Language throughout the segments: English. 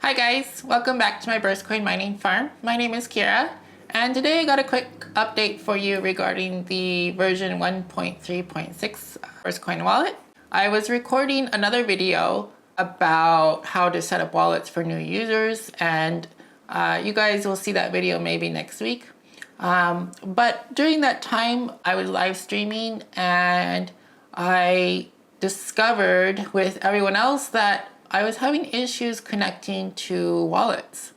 Hi guys, welcome back to my Burst Coin mining farm. My name is Kira, and today I got a quick update for you regarding the version 1.3.6 Burst Coin wallet. I was recording another video about how to set up wallets for new users, and you guys will see that video maybe next week. But during that time, I was live streaming and I discovered with everyone else that I was having issues connecting to wallets.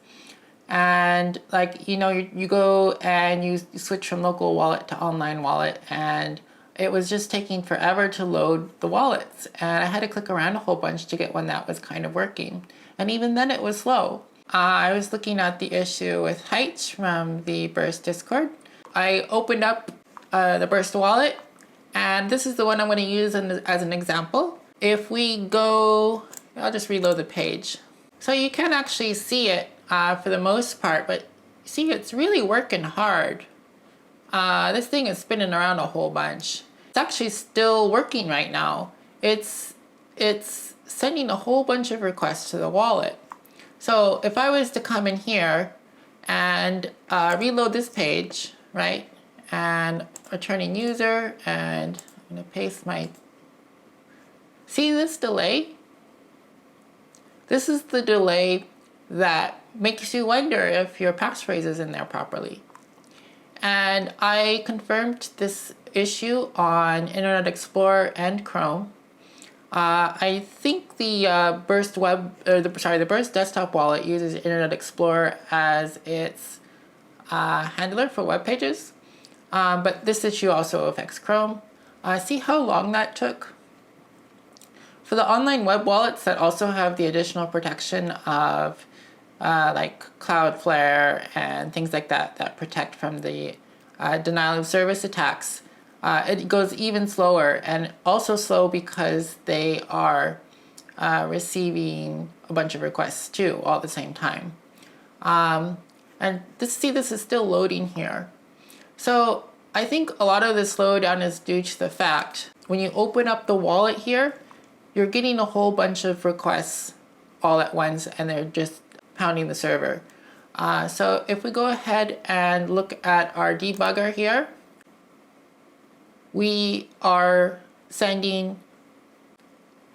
And you go and you switch from local wallet to online wallet, and it was just taking forever to load the wallets. And I had to click around a whole bunch to get one that was kind of working. And even then it was slow. I was looking at the issue with Haitch from the Burst Discord. I opened up the Burst wallet, and this is the one I'm going to use as an example. If we go, I'll just reload the page. So you can actually see it for the most part, but see, it's really working hard. This thing is spinning around a whole bunch. It's actually still working right now. It's sending a whole bunch of requests to the wallet. So if I was to come in here and reload this page, right, and returning user, and I'm gonna paste my, see this delay? This is the delay that makes you wonder if your passphrase is in there properly. And I confirmed this issue on Internet Explorer and Chrome. I think the the Burst desktop wallet uses Internet Explorer as its handler for web pages, but this issue also affects Chrome. See how long that took? For the online web wallets that also have the additional protection of like Cloudflare and things like that that protect from the denial of service attacks, it goes even slower, and also slow because they are receiving a bunch of requests too all at the same time. And this is still loading here. So I think a lot of the slowdown is due to the fact when you open up the wallet here, you're getting a whole bunch of requests all at once, and they're just pounding the server. So if we go ahead and look at our debugger here, we are sending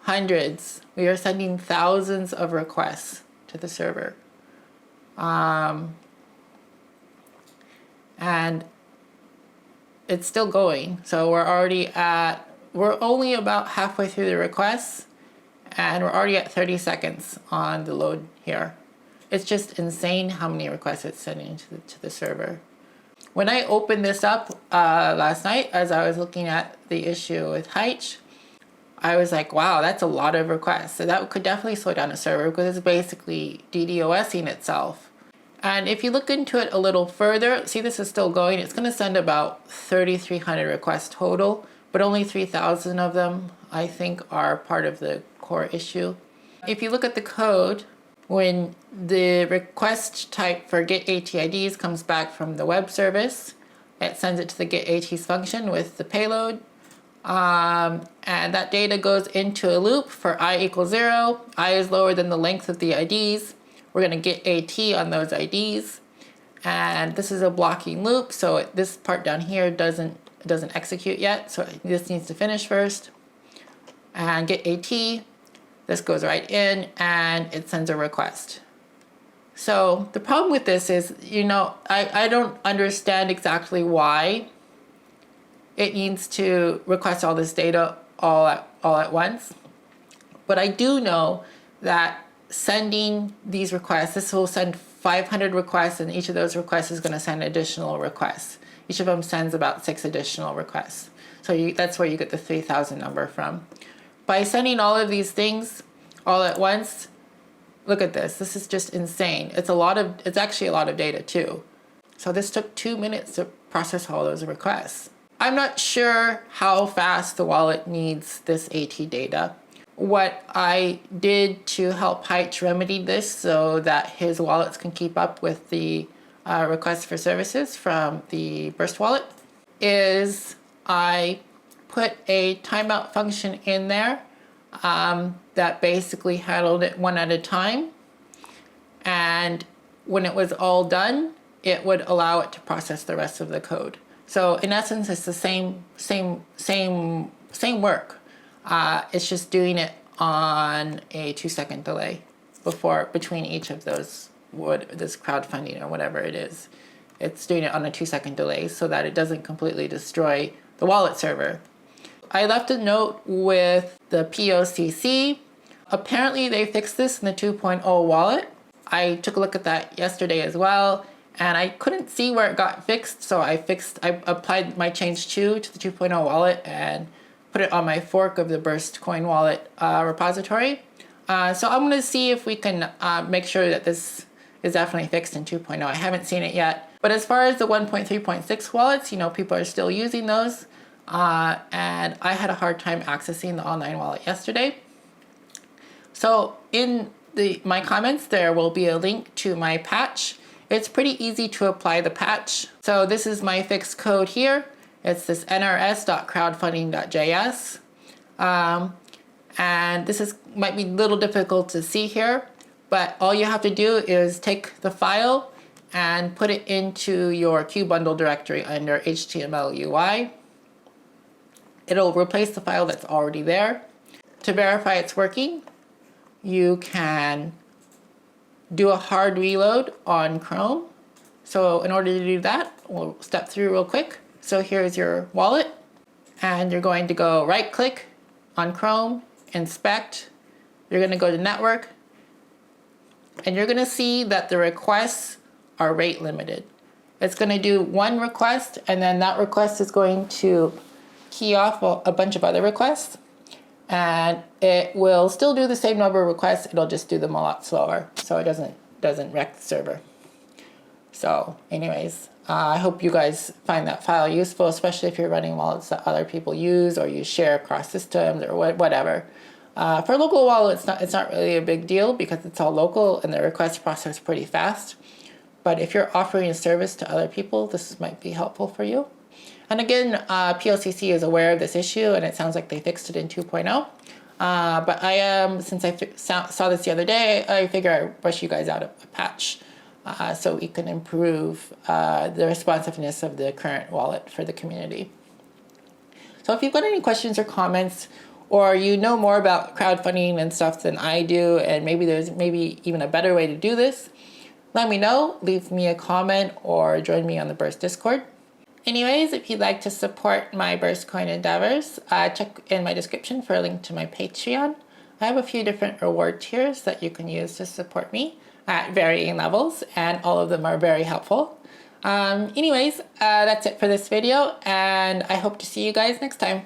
hundreds, we are sending thousands of requests to the server. And it's still going. So we're only about halfway through the requests, and we're already at 30 seconds on the load here. It's just insane how many requests it's sending to the server. When I opened this up last night, as I was looking at the issue with Haitch, I was like, wow, that's a lot of requests. So that could definitely slow down a server because it's basically DDoSing itself. And if you look into it a little further, see, this is still going. It's going to send about 3,300 requests total, but only 3,000 of them, I think, are part of the core issue. If you look at the code, when the request type for getATIDs comes back from the web service, it sends it to the getATs function with the payload. And that data goes into a loop for I equals 0. I is lower than the length of the IDs. We're going to get AT on those IDs. And this is a blocking loop, so this part down here doesn't execute yet, so this needs to finish first. And get AT, this goes right in and it sends a request. So the problem with this is, I don't understand exactly why it needs to request all this data all at once. But I do know that sending these requests, this will send 500 requests, and each of those requests is going to send additional requests. Each of them sends about 6 additional requests. So that's where you get the 3,000 number from. By sending all of these things all at once, look at this. This is just insane. It's actually a lot of data too. So this took 2 minutes to process all those requests. I'm not sure how fast the wallet needs this AT data. What I did to help Haitch remedy this so that his wallets can keep up with the requests for services from the Burst wallet is I put a timeout function in there that basically handled it one at a time. And when it was all done, it would allow it to process the rest of the code. So in essence, it's the same work. It's just doing it on a 2-second delay between each of those, this crowdfunding or whatever it is. It's doing it on a 2-second delay so that it doesn't completely destroy the wallet server. I left a note with the PoCC. Apparently they fixed this in the 2.0 wallet. I took a look at that yesterday as well, and I couldn't see where it got fixed, so I applied my change to the 2.0 wallet and put it on my fork of the Burst Coin wallet repository. So I'm going to see if we can make sure that this is definitely fixed in 2.0. I haven't seen it yet. But as far as the 1.3.6 wallets, people are still using those. And I had a hard time accessing the online wallet yesterday. So in my comments, there will be a link to my patch. It's pretty easy to apply the patch. So this is my fixed code here. It's this nrs.crowdfunding.js. And this might be a little difficult to see here, but all you have to do is take the file and put it into your Qbundle directory under HTML UI. It'll replace the file that's already there. To verify it's working, you can do a hard reload on Chrome. So in order to do that, we'll step through real quick. So here's your wallet, and you're going to go right click on Chrome, inspect. You're going to go to network, and you're going to see that the requests are rate limited. It's going to do one request, and then that request is going to key off a bunch of other requests, and it will still do the same number of requests. It'll just do them a lot slower, so it doesn't wreck the server. So anyways, I hope you guys find that file useful, especially if you're running wallets that other people use or you share across systems or whatever. For a local wallet, it's not really a big deal because it's all local and the request process pretty fast. But if you're offering a service to other people, this might be helpful for you. And again, PoCC is aware of this issue, and it sounds like they fixed it in 2.0. But since I saw this the other day, I figure I'd brush you guys out a patch so we can improve the responsiveness of the current wallet for the community. So if you've got any questions or comments, or you know more about crowdfunding and stuff than I do, and maybe there's even a better way to do this, let me know. Leave me a comment or join me on the Burst Discord. Anyways, if you'd like to support my Burst Coin endeavors, check in my description for a link to my Patreon. I have a few different reward tiers that you can use to support me at varying levels, and all of them are very helpful. Anyways, that's it for this video, and I hope to see you guys next time.